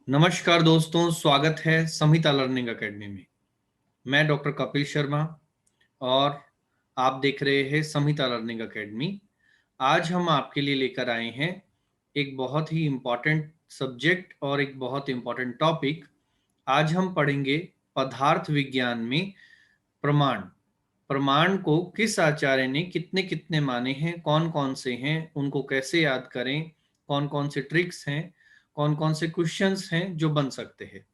नमस्कार दोस्तों, स्वागत है संहिता लर्निंग एकेडमी में। मैं डॉक्टर कपिल शर्मा और आप देख रहे हैं संहिता लर्निंग एकेडमी। आज हम आपके लिए लेकर आए हैं एक बहुत ही इम्पॉर्टेंट सब्जेक्ट और एक बहुत इम्पॉर्टेंट टॉपिक। आज हम पढ़ेंगे पदार्थ विज्ञान में प्रमाण। प्रमाण को किस आचार्य ने कितने कितने माने हैं, कौन कौन से हैं, उनको कैसे याद करें, कौन कौन से ट्रिक्स हैं, कौन कौन से क्वेश्चंस हैं जो बन सकते हैं।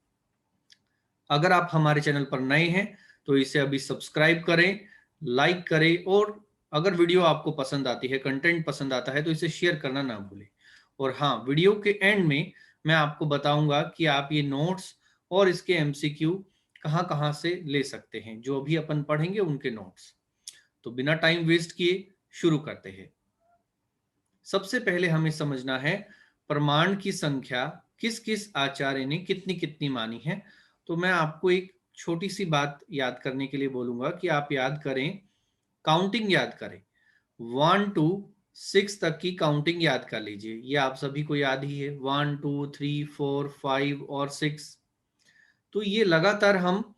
अगर आप हमारे चैनल पर नए हैं तो इसे अभी सब्सक्राइब करें, लाइक करें और अगर वीडियो आपको पसंद आती है, कंटेंट पसंद आता है तो इसे शेयर करना ना भूलें। और हाँ, वीडियो के एंड में मैं आपको बताऊंगा कि आप ये नोट्स और इसके एमसीक्यू कहाँ कहाँ से ले सकते हैं, जो भी अपन पढ़ेंगे उनके नोट्स। तो बिना टाइम वेस्ट किए शुरू करते हैं। सबसे पहले हमें समझना है प्रमाण की संख्या किस किस आचार्य ने कितनी कितनी मानी है। तो मैं आपको एक छोटी सी बात याद करने के लिए बोलूंगा कि आप याद करें, काउंटिंग याद करें। 1 to 6 तक की काउंटिंग याद कर लीजिए। ये आप सभी को याद ही है, 1 2 3 4 5 और 6। तो ये लगातार हम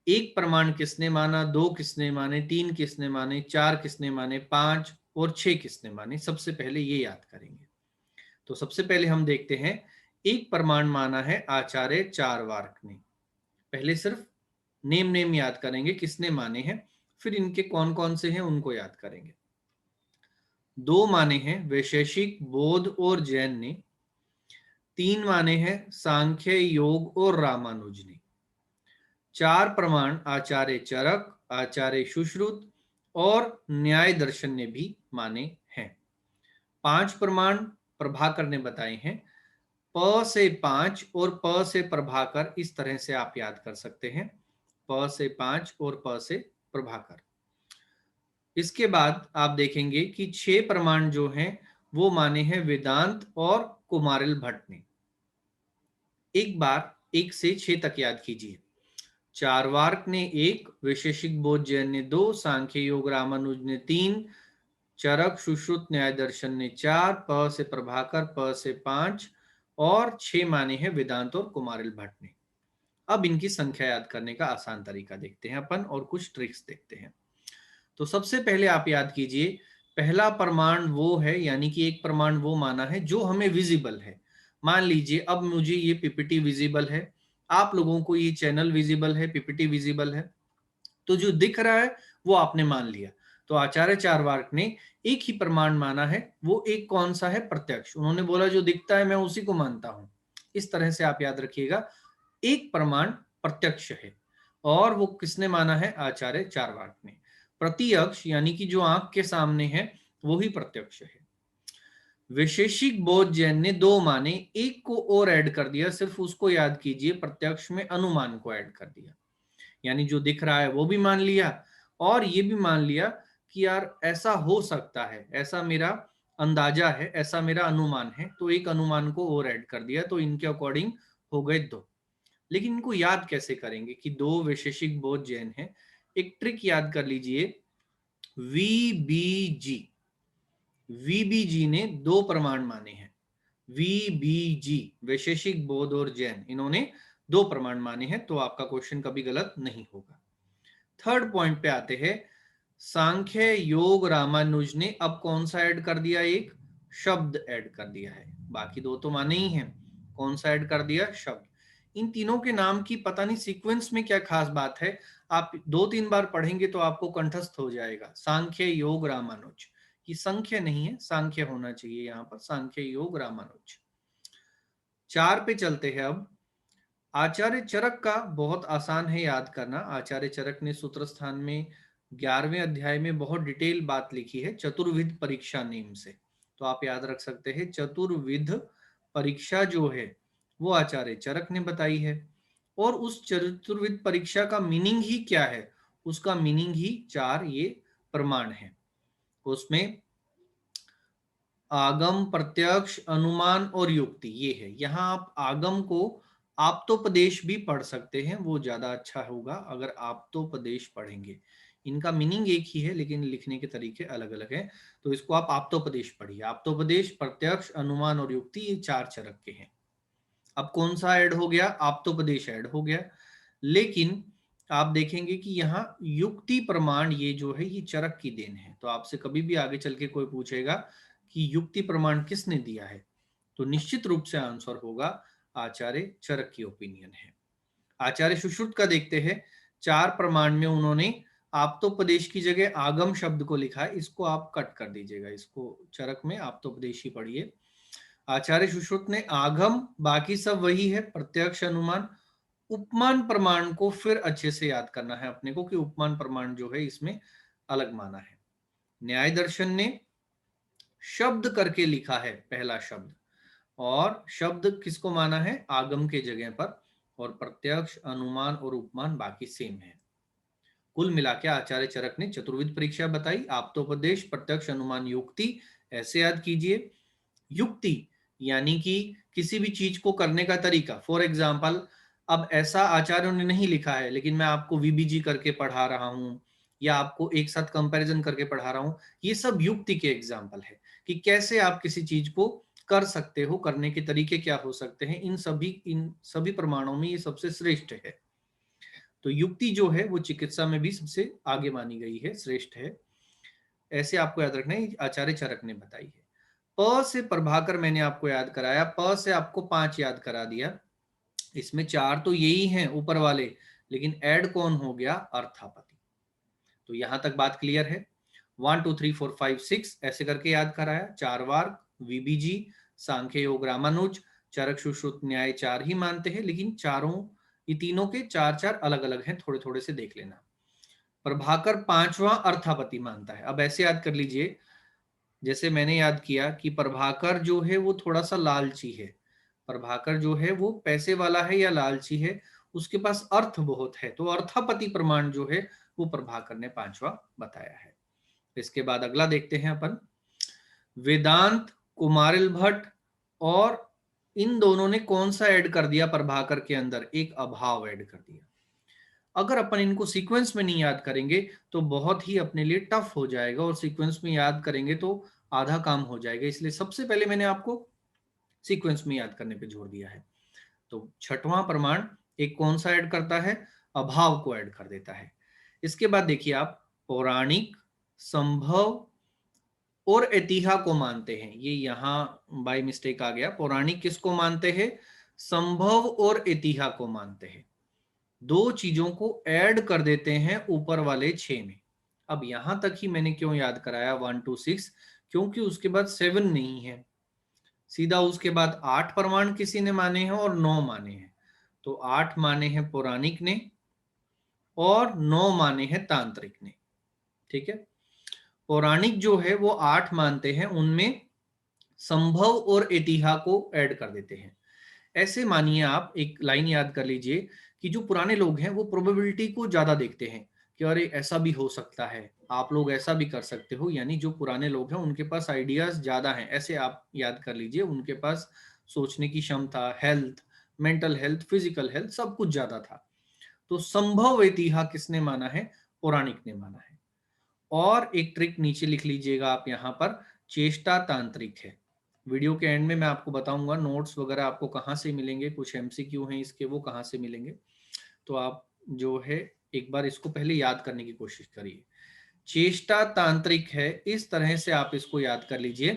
एक प्रमाण किसने माना, दो किसने माने, तीन किसने माने, चार किसने माने, पांच और छह किसने माने, सबसे पहले ये याद करेंगे। तो सबसे पहले हम देखते हैं, एक प्रमाण माना है आचार्य चारवाक ने। पहले सिर्फ नेम नेम याद करेंगे किसने माने हैं, फिर इनके कौन कौन से हैं उनको याद करेंगे। दो माने हैं वैशेषिक बोध और जैन ने। तीन माने हैं सांख्य योग और रामानुज ने। चार प्रमाण आचार्य चरक, आचार्य सुश्रुत और न्याय दर्शन ने भी माने हैं। पांच प्रमाण प्रभाकर ने बताए हैं। प से पांच और प से प्रभाकर, इस तरह से आप याद कर सकते हैं, प से पांच और प से प्रभाकर। इसके बाद आप देखेंगे कि छह प्रमाण जो हैं वो माने हैं वेदांत और कुमारिल भट्ट ने। एक बार एक से छह तक याद कीजिए। चारवाक ने एक, वैशेषिक बोध जैन ने दो, सांख्य योग रामानुज ने तीन, चरक सुश्रुत न्याय दर्शन ने चार, प से प्रभाकर, प से पांच और छह माने हैं वेदांत और कुमारिल भट्ट ने। अब इनकी संख्या याद करने का आसान तरीका देखते हैं अपन और कुछ ट्रिक्स देखते हैं। तो सबसे पहले आप याद कीजिए, पहला प्रमाण वो है, यानी कि एक प्रमाण वो माना है जो हमें विजिबल है। मान लीजिए अब मुझे ये पीपीटी विजिबल है, आप लोगों को ये चैनल विजिबल है, पीपीटी विजिबल है, तो जो दिख रहा है वो आपने मान लिया। तो आचार्य चारवाक ने एक ही प्रमाण माना है, वो एक कौन सा है, प्रत्यक्ष। उन्होंने बोला जो दिखता है मैं उसी को मानता हूं। इस तरह से आप याद रखिएगा, एक प्रमाण प्रत्यक्ष है और वो किसने माना है, आचार्य चारवाक ने। प्रत्यक्ष यानी कि जो आंख के सामने है वो ही प्रत्यक्ष है। वैशेषिक बोध जैन ने दो माने, एक को और ऐड कर दिया, सिर्फ उसको याद कीजिए, प्रत्यक्ष में अनुमान को ऐड कर दिया। यानी जो दिख रहा है वो भी मान लिया और ये भी मान लिया कि यार ऐसा हो सकता है, ऐसा मेरा अंदाजा है, ऐसा मेरा अनुमान है, तो एक अनुमान को और ऐड कर दिया, तो इनके अकॉर्डिंग हो गए दो। लेकिन इनको याद कैसे करेंगे कि दो वैशेषिक बोध जैन है। एक ट्रिक याद कर लीजिए, वीबीजी। वीबीजी ने दो प्रमाण माने हैं। वीबीजी वैशेषिक बोध और जैन, इन्होंने दो प्रमाण माने हैं, तो आपका क्वेश्चन कभी गलत नहीं होगा। थर्ड पॉइंट पे आते हैं, सांख्य योग रामानुज ने अब कौन सा ऐड कर दिया, एक शब्द ऐड कर दिया है। बाकी दो तो माने ही हैं, कौन सा ऐड कर दिया, शब्द। इन तीनों के नाम की पता नहीं सीक्वेंस में क्या खास बात है, आप दो तीन बार पढ़ेंगे तो आपको कंठस्थ हो जाएगा। सांख्य योग रामानुज, ये संख्य नहीं है, सांख्य होना चाहिए यहाँ पर, सांख्य योग रामानुज। चार पे चलते हैं अब। आचार्य चरक का बहुत आसान है याद करना। आचार्य चरक ने सूत्र स्थान में 11वें अध्याय में बहुत डिटेल बात लिखी है, चतुर्विध परीक्षा नेम से। तो आप याद रख सकते हैं, चतुर्विध परीक्षा जो है वो आचार्य चरक ने बताई है। और उस चतुर्विध परीक्षा का मीनिंग ही क्या है, उसका मीनिंग ही चार ये प्रमाण है। उसमें आगम, प्रत्यक्ष, अनुमान और युक्ति, ये है। यहाँ आप आगम को आप्तोपदेश भी पढ़ सकते हैं, वो ज्यादा अच्छा होगा अगर आप्तोपदेश पढ़ेंगे। इनका मीनिंग एक ही है लेकिन लिखने के तरीके अलग अलग हैं, तो इसको आप आप्तोपदेश पढ़िए। आप्तोपदेश, प्रत्यक्ष, अनुमान और युक्ति, ये चार चरक के हैं। अब कौन सा ऐड हो गया, आप्तोपदेश ऐड हो गया। लेकिन आप देखेंगे कि यहाँ युक्ति प्रमाण ये जो है ये चरक की देन है। तो आपसे कभी भी आगे चल के कोई पूछेगा कि युक्ति प्रमाण किसने दिया है, तो निश्चित रूप से आंसर होगा आचार्य चरक की ओपिनियन है। आचार्य सुश्रुत का देखते हैं, 4 प्रमाण में उन्होंने आप्तोपदेश की जगह आगम शब्द को लिखा है। इसको आप कट कर दीजिएगा, इसको चरक में आप्तोपदेश ही पढ़िए। आचार्य सुश्रुत ने आगम, बाकी सब वही है, प्रत्यक्ष, अनुमान, उपमान प्रमाण को फिर अच्छे से याद करना है अपने को कि उपमान प्रमाण जो है इसमें अलग माना है। न्याय दर्शन ने शब्द करके लिखा है पहला शब्द, और शब्द किसको माना है, आगम के जगह पर, और प्रत्यक्ष, अनुमान और उपमान बाकी सेम है। कुल मिला के आचार्य चरक ने चतुर्विध परीक्षा बताई, आप्तोपदेश, प्रत्यक्ष, अनुमान, युक्ति। ऐसे याद कीजिए, युक्ति यानी कि किसी भी चीज को करने का तरीका। फॉर एग्जाम्पल, अब ऐसा आचार्यों ने नहीं लिखा है, लेकिन मैं आपको वीबीजी करके पढ़ा रहा हूं या आपको एक साथ कंपैरिजन करके पढ़ा रहा हूं, ये सब युक्ति के एग्जाम्पल है कि कैसे आप किसी चीज को कर सकते हो, करने के तरीके क्या हो सकते हैं। इन सभी प्रमाणों में ये सबसे श्रेष्ठ है। तो युक्ति जो है वो चिकित्सा में भी सबसे आगे मानी गई है, श्रेष्ठ है। ऐसे आपको याद रखना है, आचार्य चरक ने बताई है। प से प्रभाकर मैंने आपको याद कराया, प से आपको 5 याद करा दिया। इसमें 4 तो यही हैं ऊपर वाले, लेकिन ऐड कौन हो गया, अर्थापति। तो यहां तक बात क्लियर है। 1 2 3 4 5 6 ऐसे करके याद कराया। 4 वार, वीबीजी, सांख्य योग रामानुज, चरक सुश्रुत न्याय 4 ही मानते हैं, लेकिन चारों, ये तीनों के 4 अलग अलग हैं, थोड़े थोड़े से देख लेना। प्रभाकर 5वां अर्थापति मानता है। अब ऐसे याद कर लीजिए, जैसे मैंने याद किया कि प्रभाकर जो है वो थोड़ा सा लालची है। प्रभाकर जो है वो पैसे वाला है या लालची है, उसके पास अर्थ बहुत है, तो अर्थापति प्रमाण जो है वो प्रभाकर ने 5वां बताया है। इसके बाद अगला देखते हैं अपन, वेदांत, कुमारिल भट्ट, और इन दोनों ने कौन सा ऐड कर दिया प्रभाकर के अंदर, एक अभाव ऐड कर दिया। अगर अपन इनको सीक्वेंस में नहीं याद करेंगे तो बहुत ही अपने लिए टफ हो जाएगा, और सीक्वेंस में याद करेंगे तो आधा काम हो जाएगा। इसलिए सबसे पहले मैंने आपको सीक्वेंस में याद करने पे जोर दिया है। तो 6वां प्रमाण एक कौन सा ऐड करता है, अभाव को ऐड कर देता है। इसके बाद देखिए आप, पौराणिक, संभव और ऐतिहा को मानते हैं। ये यहां बाय मिस्टेक आ गया। पौराणिक किसको मानते हैं, संभव और ऐतिहा को मानते हैं। 2 चीजों को ऐड कर देते हैं ऊपर वाले 6 में। अब यहां तक ही मैंने क्यों याद कराया 1 2 6, क्योंकि उसके बाद 7 नहीं है, सीधा उसके बाद 8 प्रमाण किसी ने माने हैं और 9 माने हैं। तो 8 माने हैं पौराणिक ने और 9 माने हैं तांत्रिक ने। ठीक है, पौराणिक जो है वो 8 मानते हैं, उनमें संभव और ऐतिहा को ऐड कर देते हैं। ऐसे मानिए आप एक लाइन याद कर लीजिए कि जो पुराने लोग हैं वो प्रोबेबिलिटी को ज्यादा देखते हैं कि अरे ऐसा भी हो सकता है, आप लोग ऐसा भी कर सकते हो। यानी जो पुराने लोग हैं उनके पास आइडियाज ज्यादा हैं, ऐसे आप याद कर लीजिए। उनके पास सोचने की क्षमता, health, mental health, physical health, सब कुछ ज्यादा था। तो संभव ऐतिहा किसने माना है, पौराणिक ने माना है। और एक ट्रिक नीचे लिख लीजिएगा आप यहाँ पर, चेष्टा तांत्रिक है। वीडियो के एंड में मैं आपको बताऊंगा नोट्स वगैरह आपको कहाँ से मिलेंगे, कुछ एमसीक्यू हैं इसके, वो कहाँ से मिलेंगे। तो आप जो है एक बार इसको पहले याद करने की कोशिश करिए। चेष्टा तांत्रिक है, इस तरह से आप इसको याद कर लीजिए।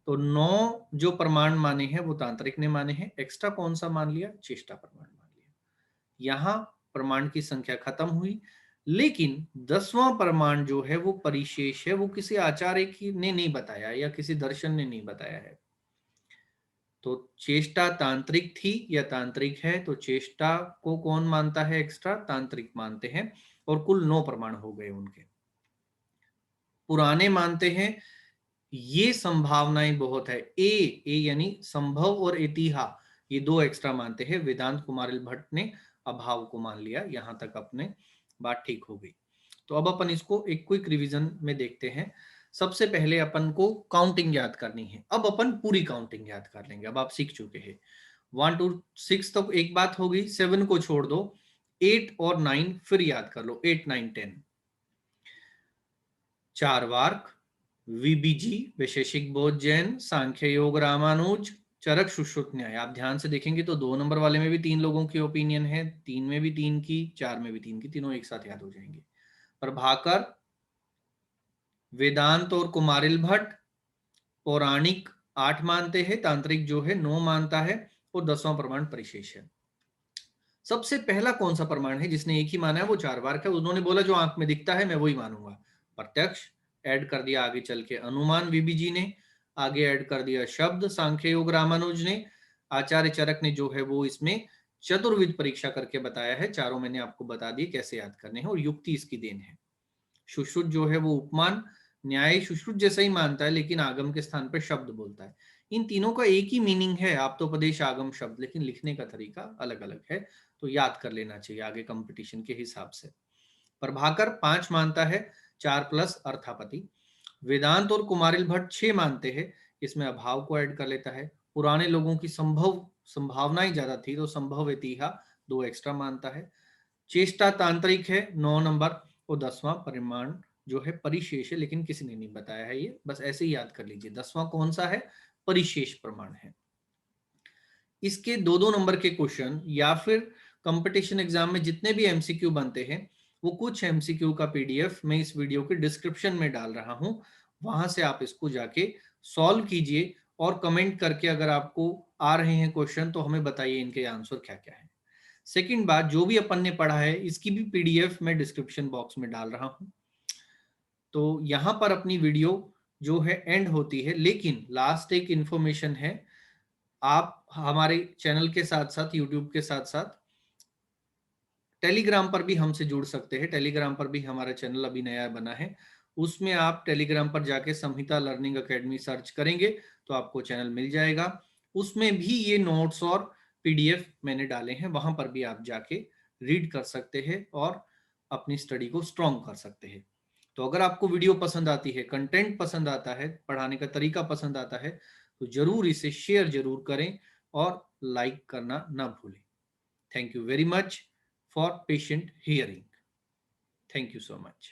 तो 9 जो प्रमाण माने हैं वो तांत्रिक ने माने हैं, एक्स्ट्रा कौन सा मान लिया, चेष्टा प्रमाण मान लिया। यहां प्रमाण की संख्या खत्म हुई। लेकिन 10वां प्रमाण जो है वो परिशेष है, वो किसी आचार्य की ने नहीं बताया या किसी दर्शन ने नहीं बताया है। तो चेष्टा तांत्रिक थी या तांत्रिक है, तो चेष्टा को कौन मानता है, एक्स्ट्रा तांत्रिक मानते हैं। और कुल 9 प्रमाण हो गए उनके। पुराने मानते हैं ये संभावनाएं बहुत है, ए यानी संभव और ऐतिहा, ये 2 एक्स्ट्रा मानते हैं। वेदांत कुमारिल भट्ट ने अभाव को मान लिया। यहां तक अपने बात ठीक हो गई। तो अब अपन इसको एक क्विक रिवीजन में देखते हैं। सबसे पहले अपन को काउंटिंग याद करनी है। अब अपन पूरी काउंटिंग याद कर लेंगे, अब आप सीख चुके हैं। 1 2 6 तक एक बात होगी, 7 को छोड़ दो, 8 और 9 फिर याद कर लो, 8 9 10। चार वार्क, वीबीजी वैशेषिक बोध जैन, सांख्य योग रामानुज, चरक सुश्रुत न्याय। आप ध्यान से देखेंगे तो 2 नंबर वाले में भी 3 लोगों की ओपिनियन है, 3 में भी 3 की, 4 में भी 3 की, तीनों एक साथ याद हो जाएंगे। प्रभाकर, वेदांत और कुमारिल भट्ट पौराणिक 8 मानते हैं, तांत्रिक जो है 9 मानता है, और 10वां प्रमाण परिशेष है। सबसे पहला कौन सा प्रमाण है जिसने एक ही माना है, वो 4 बार का, उन्होंने बोला जो आंख में दिखता है मैं वही मानूंगा। प्रत्यक्ष ऐड कर दिया आगे चल के, अनुमान वीबी जी ने, आगे ऐड कर दिया शब्द सांख्य योग रामानुज ने, आचार्य चरक ने जो है वो इसमें चतुर्विध परीक्षा करके बताया है। चारों मैंने आपको बता दिए कैसे याद करने हैं, और युक्ति इसकी देन है। सुश्रुत जो है वो उपमान, न्याय सुश्रुत जैसा ही मानता है लेकिन आगम के स्थान पर शब्द बोलता है। इन तीनों का एक ही मीनिंग है, आप्तोपदेश आगम शब्द, लेकिन लिखने का तरीका अलग अलग है, तो याद कर लेना चाहिए आगे कंपटीशन के हिसाब से। प्रभाकर 5 मानता है, 4 प्लस अर्थापति। वेदांत और कुमारिल भट्ट 6 मानते हैं, इसमें अभाव को ऐड कर लेता है। पुराने लोगों की संभावनाएं ज्यादा थी तो संभव एतिहा 2 एक्स्ट्रा मानता है। चेष्टा तांत्रिक है 9 नंबर, और 10वां परिमाण जो है परिशेष है, लेकिन किसी ने नहीं बताया है, ये बस ऐसे ही याद कर लीजिए। 10वां कौन सा है, परिशेष प्रमाण है। इसके 2-2 नंबर के क्वेश्चन या फिर कंपटीशन एग्जाम में जितने भी एमसीक्यू बनते हैं, वो कुछ एमसीक्यू का पीडीएफ मैं इस वीडियो के डिस्क्रिप्शन में डाल रहा हूं, वहां से आप इसको जाके सॉल्व कीजिए, और कमेंट करके अगर आपको आ रहे हैं क्वेश्चन तो हमें बताइए इनके आंसर क्या क्या है। सेकंड बात, जो भी अपन ने पढ़ा है इसकी भी पीडीएफ मैं डिस्क्रिप्शन बॉक्स में डाल रहा हूं। तो यहां पर अपनी वीडियो जो है एंड होती है, लेकिन लास्ट एक इंफॉर्मेशन है, आप हमारे चैनल के साथ साथ, यूट्यूब के साथ साथ टेलीग्राम पर भी हमसे जुड़ सकते हैं। टेलीग्राम पर भी हमारा चैनल अभी नया बना है, उसमें आप टेलीग्राम पर जाके संहिता लर्निंग एकेडमी सर्च करेंगे तो आपको चैनल मिल जाएगा। उसमें भी ये नोट्स और पीडीएफ मैंने डाले हैं, वहां पर भी आप जाके रीड कर सकते हैं और अपनी स्टडी को स्ट्रॉन्ग कर सकते हैं। तो अगर आपको वीडियो पसंद आती है, कंटेंट पसंद आता है, पढ़ाने का तरीका पसंद आता है, तो जरूर इसे शेयर जरूर करें और लाइक करना ना भूलें। Thank you very much for patient hearing. Thank you so much.